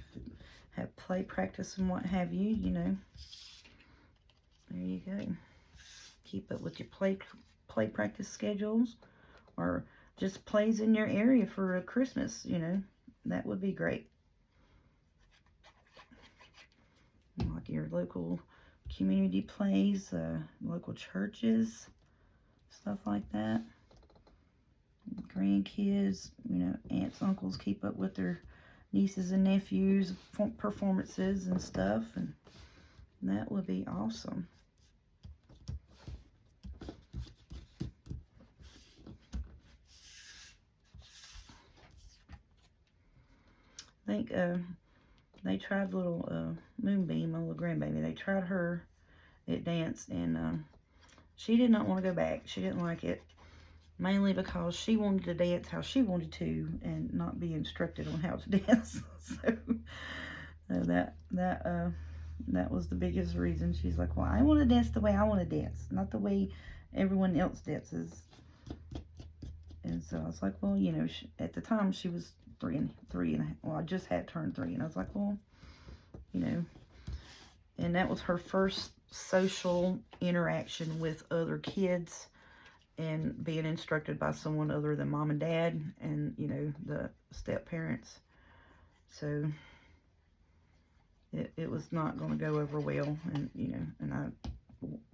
have play practice and what have you, you know. There you go. Keep up with your play practice schedules, or just plays in your area for Christmas, you know. That would be great. Like your local community plays, local churches, stuff like that. Grandkids, you know, aunts, uncles keep up with their nieces and nephews' performances and stuff, and that would be awesome. I think they tried little Moonbeam, my little grandbaby. They tried her at dance, and she did not want to go back. She didn't like it, mainly because she wanted to dance how she wanted to and not be instructed on how to dance. So that was the biggest reason. She's like, well, I want to dance the way I want to dance, not the way everyone else dances. And so I was like, well, you know, at the time she was three and a half. Well, I just had turned 3, and I was like, well, you know, and that was her first social interaction with other kids and being instructed by someone other than mom and dad and, you know, the step parents. So it was not going to go over well, and, you know, and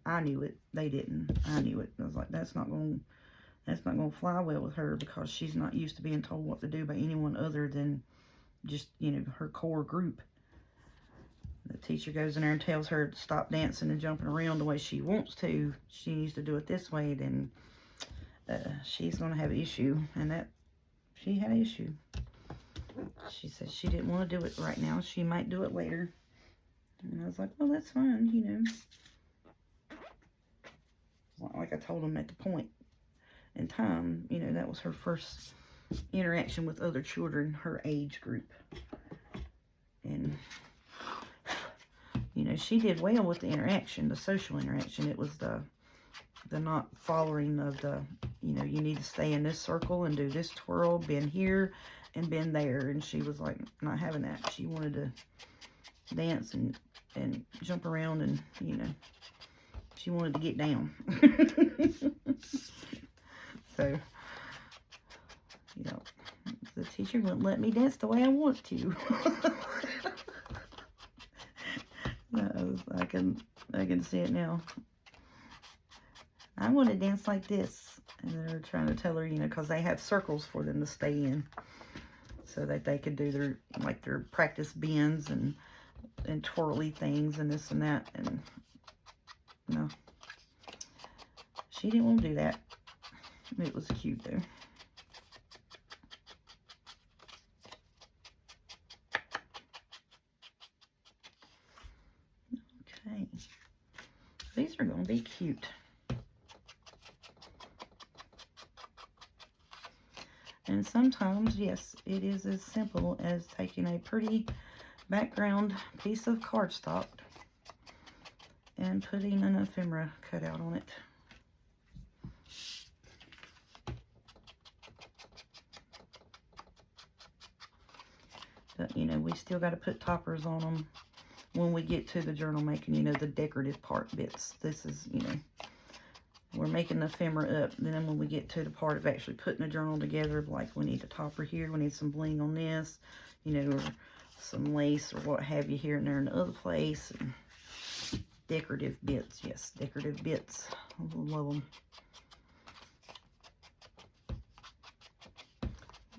I knew it. They didn't. I knew it. I was like, that's not going to fly well with her, because she's not used to being told what to do by anyone other than just, you know, her core group. The teacher goes in there and tells her to stop dancing and jumping around the way she wants to. She needs to do it this way, then she's going to have an issue. And that, she had an issue. She said she didn't want to do it right now. She might do it later. And I was like, well, that's fine, you know. like I told them at the point in time, you know, that was her first interaction with other children, her age group. And, you know, she did well with the interaction, the social interaction. It was the not following of the, you know, you need to stay in this circle and do this twirl, bend here and bend there. And she was like, not having that. She wanted to dance and jump around, and, you know, she wanted to get down. So, you know, the teacher wouldn't let me dance the way I want to. I can see it now. I want to dance like this. And they're trying to tell her, you know, because they have circles for them to stay in, so that they could do their, like, their practice bends and twirly things and this and that. And no, she didn't want to do that. It was cute though. Okay, these are going to be cute. And sometimes, yes, it is as simple as taking a pretty background piece of cardstock and putting an ephemera cutout on it. But, you know, we still got to put toppers on them when we get to the journal making, you know, the decorative part bits. This is, you know, we're making the ephemera up. Then when we get to the part of actually putting the journal together, like we need a topper here, we need some bling on this, you know, or some lace or what have you here and there in the other place. And decorative bits, yes, decorative bits. I love them.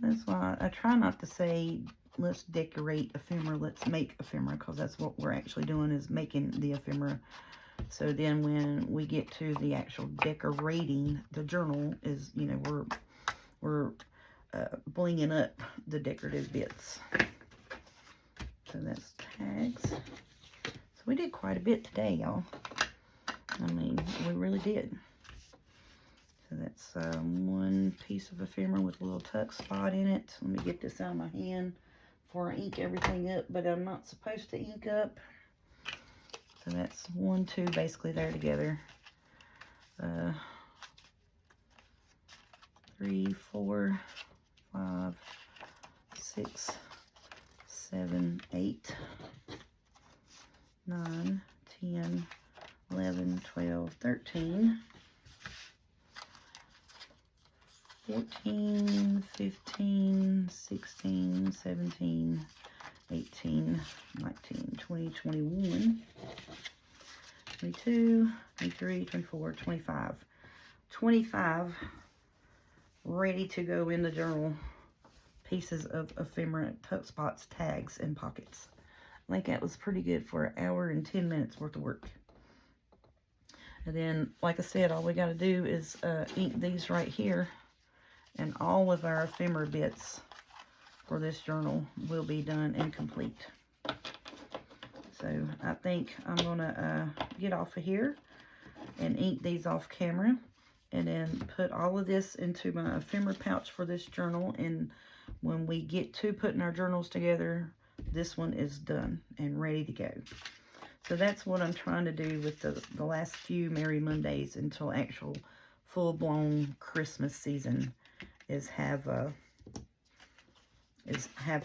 That's why I try not to say, let's decorate ephemera, let's make ephemera, because that's what we're actually doing, is making the ephemera. So then when we get to the actual decorating the journal, is, you know, we're blinging up the decorative bits. So that's tags. So we did quite a bit today, y'all. I mean, we really did. So that's one piece of ephemera with a little tuck spot in it. Let me get this out of my hand before I ink everything up, but I'm not supposed to ink up. So that's 1, 2 basically there together. 3, 4, 5, 6, 7, 8, 9, 10, 11, 12, 13, 14, 15, 16, 17, 18, 19, 20, 21, 22, 23, 24, 25. 25 ready to go in the journal pieces of ephemera, tuck spots, tags, and pockets. I think that was pretty good for an hour and 10 minutes worth of work. And then, like I said, all we got to do is ink these right here, and all of our ephemera bits for this journal will be done and complete. So I think I'm gonna get off of here and ink these off camera, and then put all of this into my ephemera pouch for this journal. And when we get to putting our journals together, this one is done and ready to go. So that's what I'm trying to do with the last few Merry Mondays until actual full-blown Christmas season, is have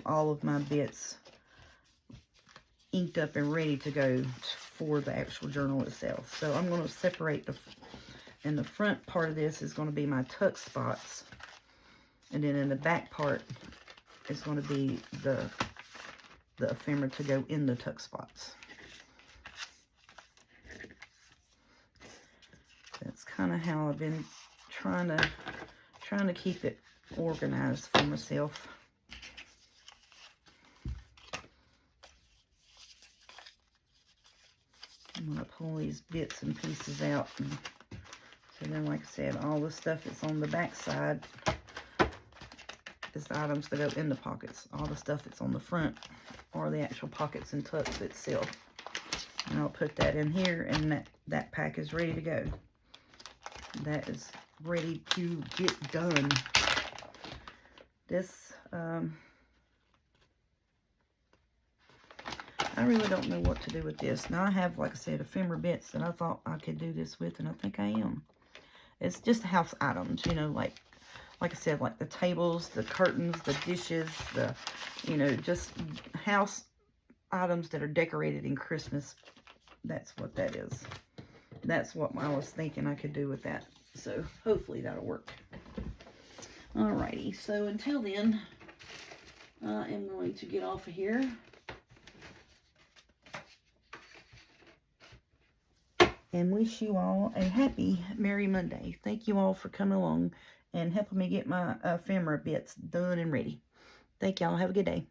all of my bits inked up and ready to go for the actual journal itself. So I'm going to separate and the front part of this is going to be my tuck spots, and then in the back part is going to be the ephemera to go in the tuck spots. That's kind of how I've been trying to keep it organized for myself. I'm going to pull these bits and pieces out. And so then, like I said, all the stuff that's on the back side is the items that go in the pockets. All the stuff that's on the front are the actual pockets and tucks itself. And I'll put that in here, and that pack is ready to go. that is ready to get done. This, I really don't know what to do with this. Now I have, like I said, ephemera bits that I thought I could do this with, and I think I am. It's just house items, you know, like I said, like the tables, the curtains, the dishes, the, you know, just house items that are decorated in Christmas. That's what that is. That's what I was thinking I could do with that. So hopefully that'll work. Alrighty, so until then, I am going to get off of here. And wish you all a happy Merry Monday. Thank you all for coming along and helping me get my ephemera bits done and ready. Thank y'all. Have a good day.